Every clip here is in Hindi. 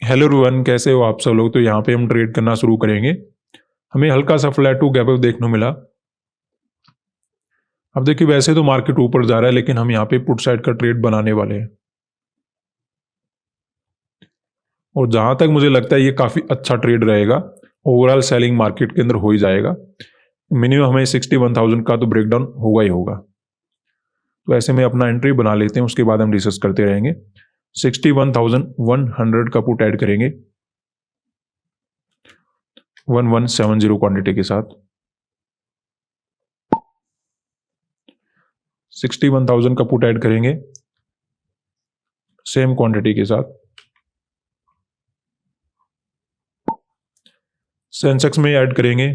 हेलो एवरीवन, कैसे हो आप सब लोग। तो यहाँ पे हम ट्रेड करना शुरू करेंगे। हमें हल्का सा फ्लैट टू गैप अप देखने को मिला। अब देखिए, वैसे तो मार्केट ऊपर जा रहा है, लेकिन हम यहाँ पे पुट साइड का ट्रेड बनाने वाले हैं। और जहां तक मुझे लगता है ये काफी अच्छा ट्रेड रहेगा। ओवरऑल सेलिंग मार्केट के अंदर हो ही जाएगा। मिनिमम हमें 61,000 का तो ब्रेकडाउन होगा ही होगा। तो ऐसे में अपना एंट्री बना लेते हैं, उसके बाद हम डिस्कस करते रहेंगे। 61,100 का पुट ऐड करेंगे 1170 क्वांटिटी के साथ। 61,000 का पुट ऐड करेंगे सेम क्वांटिटी के साथ। सेंसेक्स में ऐड करेंगे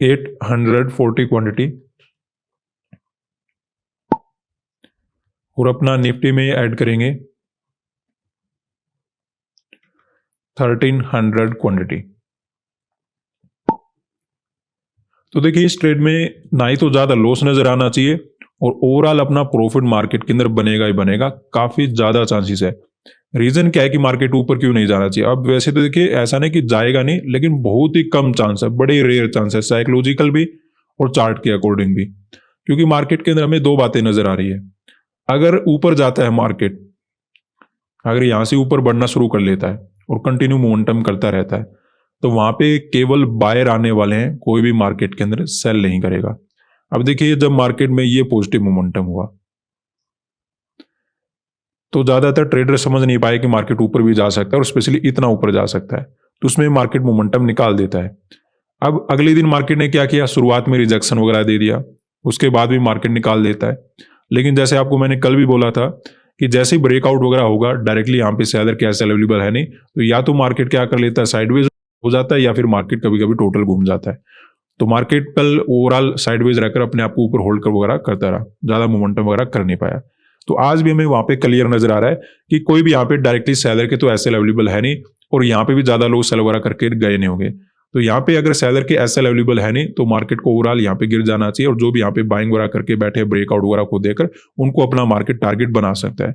840 क्वांटिटी। और अपना निफ्टी में ऐड करेंगे 1300 क्वांटिटी। तो देखिए, इस ट्रेड में ना ही तो ज्यादा लॉस नजर आना चाहिए और ओवरऑल अपना प्रॉफिट मार्केट के अंदर बनेगा ही बनेगा। काफी ज्यादा चांसेस है। रीजन क्या है कि मार्केट ऊपर क्यों नहीं जाना चाहिए। अब वैसे तो देखिए, ऐसा नहीं कि जाएगा नहीं, लेकिन बहुत ही कम चांस है, बड़े रेयर चांस है, साइकोलॉजिकल भी और चार्ट के अकॉर्डिंग भी। क्योंकि मार्केट के अंदर हमें दो बातें नजर आ रही है। अगर ऊपर जाता है मार्केट, अगर यहां से ऊपर बढ़ना शुरू कर लेता है और कंटिन्यू मोमेंटम करता रहता है, तो वहां पे केवल बायर आने वाले हैं, कोई भी मार्केट के अंदर सेल नहीं करेगा। अब देखिए, जब मार्केट में ये पॉजिटिव मोमेंटम हुआ तो ज्यादातर ट्रेडर समझ नहीं पाए कि मार्केट ऊपर भी जा सकता है और स्पेशली इतना ऊपर जा सकता है। तो उसमें मार्केट मोमेंटम निकाल देता है। अब अगले दिन मार्केट ने क्या किया, शुरुआत में रिजेक्शन वगैरह दे दिया, उसके बाद भी मार्केट निकाल देता है। लेकिन जैसे आपको मैंने कल भी बोला था कि जैसे ही ब्रेकआउट वगैरह होगा, डायरेक्टली यहाँ पे सेलर कैश अवेलेबल है नहीं, तो या तो मार्केट क्या कर लेता है, साइडवेज हो जाता है, या फिर मार्केट कभी कभी टोटल घूम जाता है। तो मार्केट कल ओवरऑल साइडवेज रहकर अपने आप को ऊपर होल्ड कर वगैरह करता रहा, ज्यादा मोमेंटम वगैरह कर नहीं पाया। तो आज भी हमें वहां पे क्लियर नजर आ रहा है कि कोई भी यहाँ पे डायरेक्टली सेलर के तो एसएल अवेलेबल है नहीं, और यहाँ पे भी ज्यादा लोग सेल वगैरह करके गए नहीं होंगे। तो यहाँ पे अगर सेलर के एसएल अवेलेबल है नहीं, तो मार्केट को ओवरऑल यहाँ पे गिर जाना चाहिए, और जो भी यहाँ पे बाइंग वगैरह करके बैठे ब्रेकआउट वगैरह को देकर उनको अपना मार्केट टारगेट बना सकता है।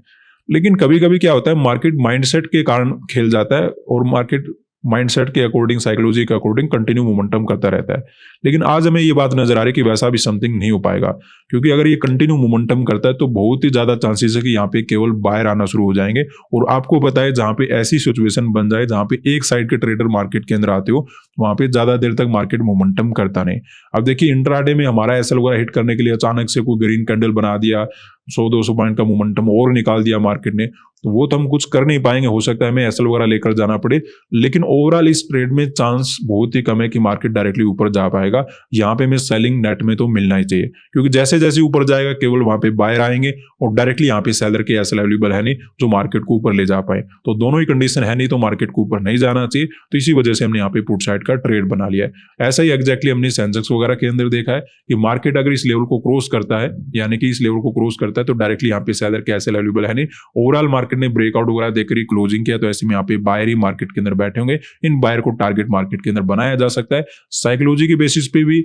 लेकिन कभी कभी क्या होता है, मार्केट माइंडसेट के कारण खेल जाता है, और मार्केट माइंडसेट के अकॉर्डिंग, साइकोलॉजी के अकॉर्डिंग कंटिन्यू मोमेंटम करता रहता है। लेकिन आज हमें ये बात नजर आ रही है कि वैसा भी समथिंग नहीं हो पाएगा। क्योंकि अगर ये कंटिन्यू मोमेंटम करता है तो बहुत ही ज्यादा चांसेस है कि यहाँ पे केवल बायर आना शुरू हो जाएंगे। और आपको पता है, जहां पे ऐसी सिचुएशन बन जाए जहां पे एक साइड के ट्रेडर मार्केट के अंदर आते हो, वहां पे ज्यादा देर तक मार्केट मोमेंटम करता नहीं। अब देखिए, इंट्राडे में हमारा एसएल वगैरह हिट करने के लिए अचानक से कोई ग्रीन कैंडल बना दिया, 100-200 पॉइंट का मोमेंटम और निकाल दिया मार्केट ने, तो वो तो हम कुछ कर नहीं पाएंगे। हो सकता है हमें एसएल वगैरह लेकर जाना पड़े, लेकिन ओवरऑल इस ट्रेड में चांस बहुत ही कम है कि मार्केट डायरेक्टली ऊपर जा पाएगा। यहाँ पे हमें सेलिंग नेट में तो मिलना ही चाहिए, क्योंकि जैसे जैसे ऊपर जाएगा केवल वहां पे बायर आएंगे, और डायरेक्टली यहाँ पे सेलर के एसएल अवेलेबल है नहीं जो मार्केट को ऊपर ले जा पाए। तो दोनों ही कंडीशन है नहीं, तो मार्केट को ऊपर नहीं जाना चाहिए। तो इसी वजह से हमने यहाँ पे पुट साइड का ट्रेड बना लिया है। ऐसा ही एग्जैक्टली हमने सेंसेक्स वगैरह के अंदर देखा है कि मार्केट अगर इस लेवल को क्रॉस करता है, यानी कि इस लेवल को क्रॉस करता है, तो डायरेक्टली यहाँ पे सेलर के एसएल अवेलेबल है नहीं। ओवरऑल मार्केट ने ब्रेकआउट वगैरह देकर ही क्लोजिंग किया, तो ऐसे में यहाँ पे बायर ही मार्केट के अंदर बैठे होंगे। इन बायर को टारगेट मार्केट के अंदर बनाया जा सकता है। साइकोलॉजी के बेसिस पे भी,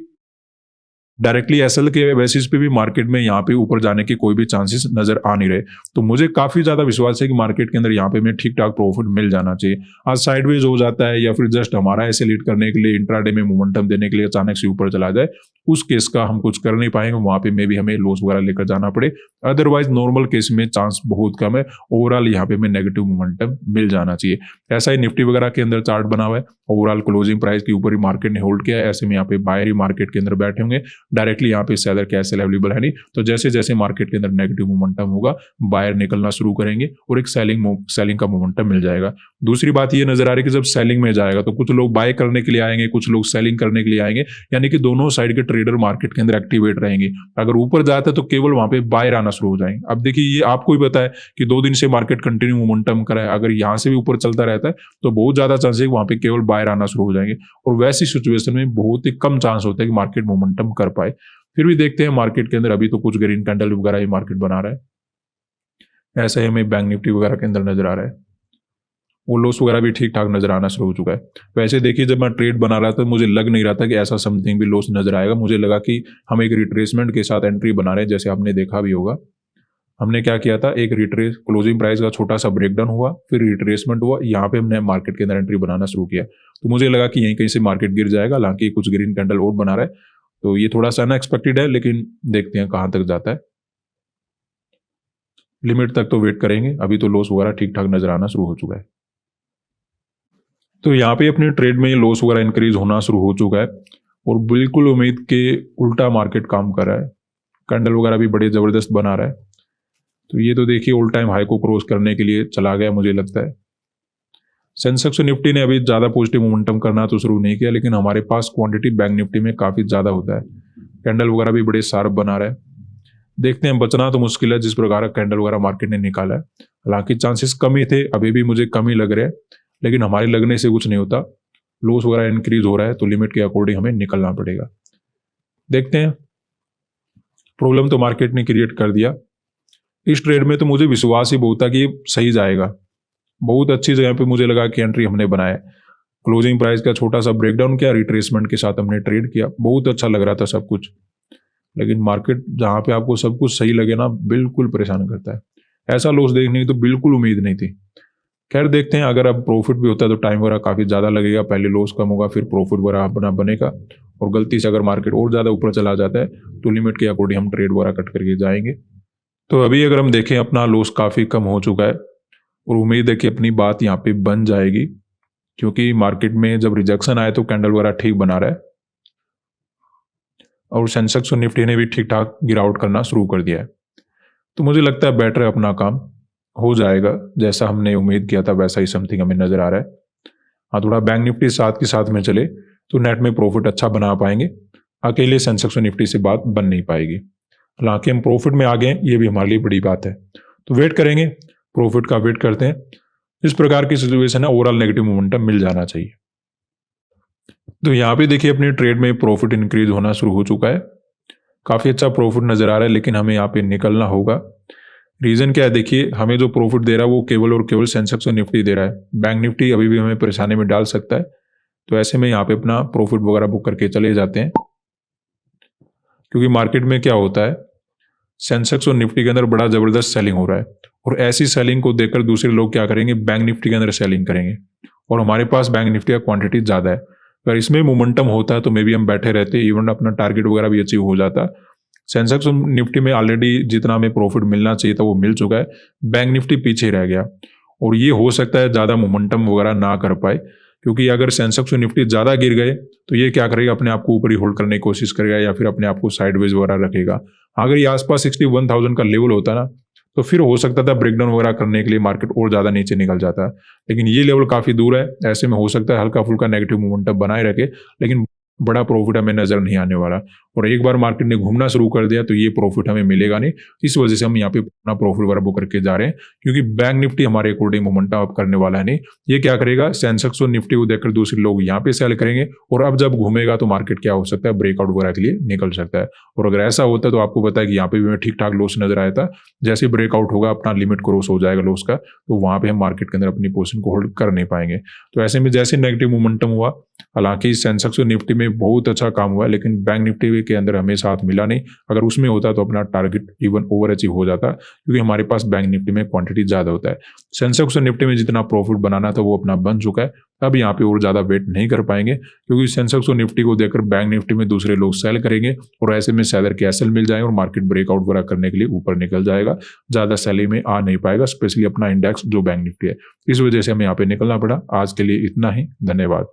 डायरेक्टली एसएल के बेसिस पे भी मार्केट में यहाँ पे ऊपर जाने के कोई भी चांसेस नजर आ नहीं रहे। तो मुझे काफी ज्यादा विश्वास है कि मार्केट के अंदर यहाँ पे में ठीक ठाक प्रॉफिट मिल जाना चाहिए। आज साइडवेज हो जाता है, या फिर जस्ट हमारा ऐसे लीड करने के लिए, इंट्राडे में मोमेंटम देने के लिए अचानक से ऊपर चला जाए, उस केस का हम कुछ कर नहीं पाएंगे। वहां पे में भी हमें लॉस वगैरह लेकर जाना पड़े। अदरवाइज नॉर्मल केस में चांस बहुत कम है। ओवरऑल यहाँ पे हमें नेगेटिव मोमेंटम मिल जाना चाहिए। ऐसा ही निफ्टी वगैरह के अंदर चार्ट बना हुआ है, ओवरऑल क्लोजिंग प्राइस के ऊपर ही मार्केट ने होल्ड किया है। ऐसे में यहाँ पे बायर ही मार्केट के अंदर बैठे होंगे, डायरेक्टली यहाँ पे सेलर कैश अवेलेबल है नहीं। तो जैसे जैसे मार्केट के अंदर नेगेटिव मोमेंटम होगा, बायर निकलना शुरू करेंगे और एक सेलिंग का मोमेंटम मिल जाएगा। दूसरी बात ये नजर आ रही है कि जब सेलिंग में जाएगा तो कुछ लोग बाय करने के लिए आएंगे, कुछ लोग सेलिंग करने के लिए आएंगे, यानी कि दोनों साइड के ट्रेडर मार्केट के अंदर एक्टिवेट रहेंगे। अगर ऊपर जाता है तो केवल वहां पे बायर आना शुरू हो जाएंगे। अब देखिए, ये आपको ही पता है कि 2 दिन से मार्केट कंटिन्यू मोमेंटम करा है। अगर यहां से भी ऊपर चलता रहता है तो बहुत ज्यादा चांस है कि वहां पे केवल बायर आना शुरू हो जाएंगे, और वैसी सिचुएशन में बहुत ही कम चांस होता है कि मार्केट मोमेंटम कर पाए। फिर भी देखते हैं मार्केट के अंदर, अभी तो कुछ ग्रीन कैंडल वगैरह ही मार्केट बना रहा है। ऐसा ही हमें बैंक निफ्टी वगैरह के अंदर नजर आ रहा है। वो लॉस वगैरह भी ठीक ठाक नजर आना शुरू हो चुका है। वैसे देखिए, जब मैं ट्रेड बना रहा था मुझे लग नहीं रहा था कि ऐसा समथिंग भी लॉस नजर आएगा। मुझे लगा कि हम एक रिट्रेसमेंट के साथ एंट्री बना रहे हैं, जैसे आपने देखा भी होगा। हमने क्या किया था, एक रिट्रेस क्लोजिंग प्राइस का छोटा सा ब्रेकडाउन हुआ, फिर रिट्रेसमेंट हुआ, यहाँ पे हमने मार्केट के अंदर एंट्री बनाना शुरू किया। तो मुझे लगा कि यहीं कहीं से मार्केट गिर जाएगा, हालांकि कुछ ग्रीन कैंडल और बना रहा है, तो ये थोड़ा सा अनएक्सपेक्टेड है, लेकिन देखते हैं कहाँ तक जाता है। लिमिट तक तो वेट करेंगे, अभी तो लॉस वगैरह ठीक ठाक नजर आना शुरू हो चुका है। तो यहाँ पे अपने ट्रेड में लॉस वगैरह इंक्रीज होना शुरू हो चुका है और बिल्कुल उम्मीद के उल्टा मार्केट काम कर रहा है। कैंडल वगैरह भी बड़े जबरदस्त बना रहा है। तो ये तो देखिए ऑल टाइम हाई को क्रॉस करने के लिए चला गया मुझे लगता है। सेंसेक्स और निफ्टी ने अभी ज़्यादा पॉजिटिव मोमेंटम करना तो शुरू नहीं किया, लेकिन हमारे पास क्वांटिटी बैंक निफ्टी में काफ़ी ज़्यादा होता है। कैंडल वगैरह भी बड़े शार्प बना रहा है। देखते हैं, बचना तो मुश्किल है जिस प्रकार का कैंडल वगैरह मार्केट ने निकाला है। हालांकि चांसेस कम ही थे, अभी भी मुझे कम ही लग रहे हैं, लेकिन हमारे लगने से कुछ नहीं होता। लॉस वगैरह इंक्रीज हो रहा है तो लिमिट के अकॉर्डिंग हमें निकलना पड़ेगा। देखते हैं, प्रॉब्लम तो मार्केट ने क्रिएट कर दिया। इस ट्रेड में तो मुझे विश्वास ही बहुत था कि ये सही जाएगा। बहुत अच्छी जगह पे मुझे लगा कि एंट्री हमने बनाया। क्लोजिंग प्राइस का छोटा सा ब्रेकडाउन किया, रिट्रेसमेंट के साथ हमने ट्रेड किया, बहुत अच्छा लग रहा था सब कुछ। लेकिन मार्केट जहाँ पे आपको सब कुछ सही लगे ना, बिल्कुल परेशान करता है। ऐसा लॉस देखने की तो बिल्कुल उम्मीद नहीं थी। खैर देखते हैं, अगर अब प्रॉफिट भी होता है तो टाइम वगैरह काफ़ी ज़्यादा लगेगा। पहले लॉस कम होगा, फिर प्रॉफिट वगैरह अपना बनेगा। और गलती से अगर मार्केट और ज़्यादा ऊपर चला जाता है तो लिमिट के अकॉर्डिंग हम ट्रेड वगैरह कट करके जाएंगे। तो अभी अगर हम देखें, अपना लॉस काफ़ी कम हो चुका है और उम्मीद है कि अपनी बात यहाँ पे बन जाएगी, क्योंकि मार्केट में जब रिजेक्शन आए तो कैंडल वगैरह ठीक बना रहा है और सेंसेक्स और निफ्टी ने भी ठीक ठाक गिरावट करना शुरू कर दिया है। तो मुझे लगता है बेटर अपना काम हो जाएगा, जैसा हमने उम्मीद किया था वैसा ही समथिंग हमें नजर आ रहा है। हाँ, थोड़ा बैंक निफ्टी साथ के साथ में चले तो नेट में प्रॉफिट अच्छा बना पाएंगे। अकेले सेंसेक्स और निफ्टी से बात बन नहीं पाएगी। हालांकि हम प्रॉफिट में आ गए, ये भी हमारे लिए बड़ी बात है। तो वेट करेंगे, प्रॉफिट का वेट करते हैं। इस प्रकार की सिचुएशन है, ओवरऑल नेगेटिव मोमेंटम मिल जाना चाहिए। तो यहाँ पे देखिए, अपने ट्रेड में प्रॉफिट इंक्रीज होना शुरू हो चुका है। काफ़ी अच्छा प्रॉफिट नज़र आ रहा है, लेकिन हमें यहाँ पे निकलना होगा। रीज़न क्या है, देखिए, हमें जो प्रॉफिट दे रहा है वो केवल और केवल सेंसेक्स और निफ्टी दे रहा है। बैंक निफ्टी अभी भी हमें परेशानी में डाल सकता है। तो ऐसे में यहाँ पे अपना प्रॉफिट वगैरह बुक करके चले जाते हैं, क्योंकि मार्केट में क्या होता है, सेंसेक्स और निफ्टी के अंदर बड़ा ज़बरदस्त सेलिंग हो रहा है और ऐसी सेलिंग को देखकर दूसरे लोग क्या करेंगे, बैंक निफ्टी के अंदर सेलिंग करेंगे। और हमारे पास बैंक निफ्टी का क्वांटिटी ज़्यादा है। अगर इसमें मोमेंटम होता है तो मे बी हम बैठे रहते, इवन अपना टारगेट वगैरह भी अचीव हो जाता। सेंसेक्स और निफ्टी में ऑलरेडी जितना हमें प्रॉफिट मिलना चाहिए था वो मिल चुका है। बैंक निफ्टी पीछे रह गया और ये हो सकता है ज़्यादा मोमेंटम वगैरह ना कर पाए, क्योंकि अगर सेंसेक्स और निफ्टी ज़्यादा गिर गए तो ये क्या करेगा, अपने आप को ऊपर ही होल्ड करने की कोशिश करेगा या फिर अपने आप को साइडवेज वगैरह रखेगा। अगर ये आसपास 61,000 का लेवल होता ना, तो फिर हो सकता था ब्रेकडाउन वगैरह करने के लिए मार्केट और ज़्यादा नीचे निकल जाता है। लेकिन ये लेवल काफ़ी दूर है, ऐसे में हो सकता है हल्का फुल्का नेगेटिव मोमेंटम बनाए रखे, लेकिन बड़ा प्रॉफिट हमें नजर नहीं आने वाला। और एक बार मार्केट ने घूमना शुरू कर दिया तो ये प्रॉफिट हमें मिलेगा नहीं। इस वजह से हम यहाँ पे अपना प्रॉफिट वगैरह बुक करके जा रहे हैं, क्योंकि बैंक निफ्टी हमारे अकॉर्डिंग मोमेंटम अप करने वाला है नहीं। ये क्या करेगा, सेंसेक्स और निफ्टी को देखकर दूसरे लोग यहाँ पे सेल करेंगे और अब जब घूमेगा तो मार्केट क्या हो सकता है, ब्रेकआउट वगैरह के लिए निकल सकता है। और अगर ऐसा होता है तो आपको पता है कि यहाँ पे भी हमें ठीक ठाक लॉस नजर आया था। जैसे ब्रेकआउट होगा, अपना लिमिट क्रॉस हो जाएगा लॉस का, तो वहां पे हम मार्केट के अंदर अपनी पोजीशन को होल्ड कर नहीं पाएंगे। तो ऐसे में जैसे नेगेटिव मोमेंटम हुआ, हालांकि सेंसेक्स और निफ्टी में बहुत अच्छा काम हुआ, लेकिन बैंक निफ्टी के अंदर हमें साथ मिला नहीं। अगर उसमें होता तो अपना टारगेट इवन ओवर अचीव हो जाता, क्योंकि हमारे पास बैंक निफ्टी में क्वांटिटी ज्यादा होता है। सेंसेक्स और निफ्टी में जितना प्रॉफिट बनाना था वो अपना बन चुका है। अब यहाँ पे और ज्यादा वेट नहीं कर पाएंगे, क्योंकि सेंसेक्स और निफ्टी को देखकर बैंक निफ्टी में दूसरे लोग सेल करेंगे और ऐसे में सेलर के एसएल मिल जाएंगे और मार्केट ब्रेकआउट वगैरह करने के लिए ऊपर निकल जाएगा, ज्यादा सेलिंग में आ नहीं पाएगा, स्पेशली अपना इंडेक्स जो बैंक निफ्टी है। इस वजह से हमें यहाँ पे निकलना पड़ा। आज के लिए इतना ही, धन्यवाद।